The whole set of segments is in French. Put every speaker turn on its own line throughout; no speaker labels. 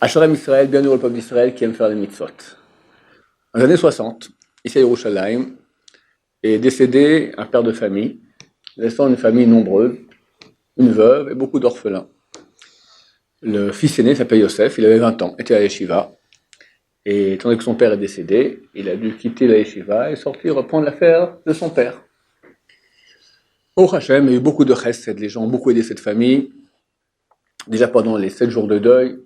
Asherem Israël, bienvenue au peuple d'Israël qui aime faire les mitzvot. Dans les années 60, ici à Yerushalayim, est décédé un père de famille, laissant une famille nombreuse, une veuve et beaucoup d'orphelins. Le fils aîné s'appelle Yosef, il avait 20 ans, était à la yeshiva, et étant donné que son père est décédé, il a dû quitter la yeshiva et sortir reprendre l'affaire de son père. Au Hachem, il y a eu beaucoup de chesed, les gens ont beaucoup aidé cette famille. Déjà pendant les 7 jours de deuil,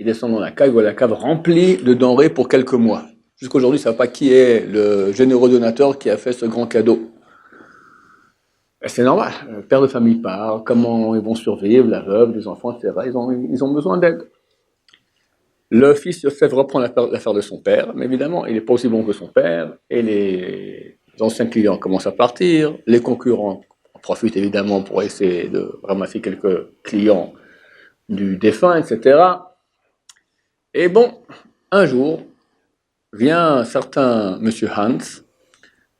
il descend dans la cave, il voit la cave remplie de denrées pour quelques mois. Jusqu'aujourd'hui, il ne sait pas qui est le généreux donateur qui a fait ce grand cadeau. Et c'est normal, le père de famille part, comment ils vont survivre, la veuve, les enfants, etc. Ils ont besoin d'aide. Le fils Yosef reprend l'affaire de son père, mais évidemment, il n'est pas aussi bon que son père, et les anciens clients commencent à partir, les concurrents en profitent évidemment pour essayer de ramasser quelques clients du défunt, etc. Et bon, un jour, vient un certain monsieur Hans,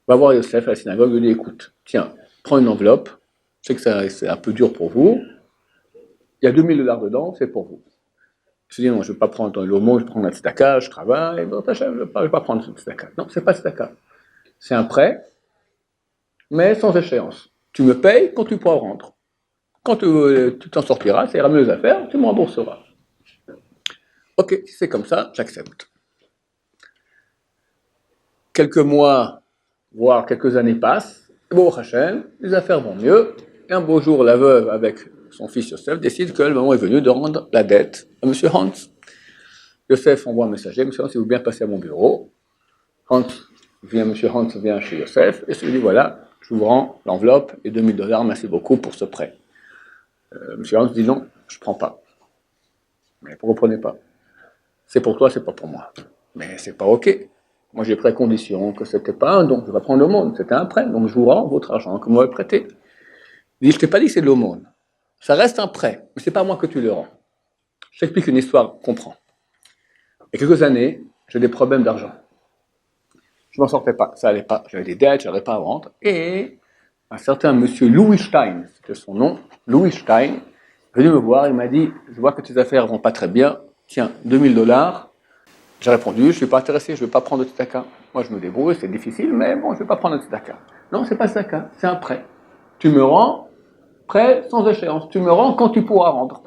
va voir Yosef à la synagogue, et lui dit, écoute, tiens, prends une enveloppe, je sais que c'est un peu dur pour vous, il y a $2000 dedans, c'est pour vous. Je dis, non, je ne vais pas prendre l'aumône, je vais prendre la tzedaka, je travaille, je ne vais pas prendre cette tzedaka. Non, ce n'est pas tzedaka. C'est un prêt, mais sans échéance. Tu me payes quand tu pourras rendre. Quand tu t'en sortiras, ça ira mieux les affaires, tu me rembourseras. Ok, si c'est comme ça, j'accepte. Quelques mois, voire quelques années passent, et bon, Hachem, les affaires vont mieux, et un beau jour, la veuve, avec son fils Yosef, décide que le moment est venu de rendre la dette à M. Hans. Yosef envoie un messager, M. Hans, il veut bien passer à mon bureau. M. Hans vient chez Yosef, et se dit, voilà, je vous rends l'enveloppe et $2000, merci beaucoup pour ce prêt. M. Hans dit, non, je ne prends pas. Mais vous ne comprenez pas. C'est pour toi, c'est pas pour moi. Mais c'est pas ok. Moi, j'ai pris à condition que c'était pas un don, je vais prendre l'aumône, c'était un prêt, donc je vous rends votre argent que vous m'avez prêté. Il dit, je t'ai pas dit que c'est de l'aumône. Ça reste un prêt, mais c'est pas moi que tu le rends. Je t'explique une histoire, comprends. Il y a quelques années, j'ai des problèmes d'argent. Je m'en sortais pas, ça allait pas, j'avais des dettes, j'arrivais pas à rendre, et un certain monsieur Louis Stein, c'était son nom, Louis Stein, est venu me voir, il m'a dit, je vois que tes affaires vont pas très bien, tiens, $2000. J'ai répondu, je ne suis pas intéressé, je ne vais pas prendre de tzedaka. Moi, je me débrouille, c'est difficile, mais bon, je ne vais pas prendre de tzedaka. Non, c'est pas tzedaka, c'est un prêt. Tu me rends prêt sans échéance. Tu me rends quand tu pourras rendre.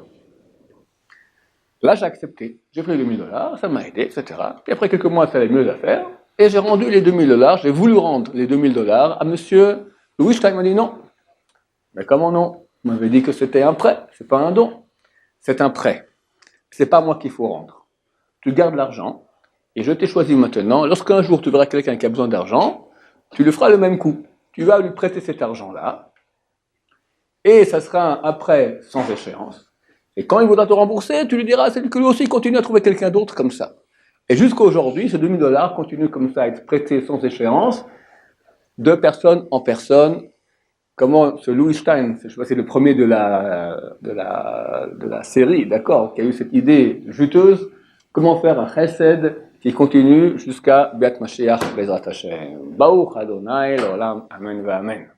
Là, j'ai accepté. J'ai pris les $2000, ça m'a aidé, etc. Puis après quelques mois, ça allait mieux à faire. Et j'ai rendu les $2000, j'ai voulu rendre les $2000 à monsieur Louis Stein. Il m'a dit non. Mais comment non? Il m'avait dit que c'était un prêt, c'est pas un don. C'est un prêt. C'est pas moi qu'il faut rendre. Tu gardes l'argent, et je t'ai choisi maintenant, lorsqu'un jour tu verras quelqu'un qui a besoin d'argent, tu lui feras le même coup. Tu vas lui prêter cet argent-là, et ça sera un prêt sans échéance. Et quand il voudra te rembourser, tu lui diras, c'est que lui aussi continue à trouver quelqu'un d'autre comme ça. Et jusqu'à aujourd'hui, ces $2000 continuent comme ça à être prêtés sans échéance, de personne en personne. Comment ce Louis Stein, je sais pas, c'est le premier de la série, d'accord, qui a eu cette idée juteuse. Comment faire un chesed qui continue jusqu'à Biat Mashiach Bezrat Hashem. Baruch Adonai, l'olam, amen, amen.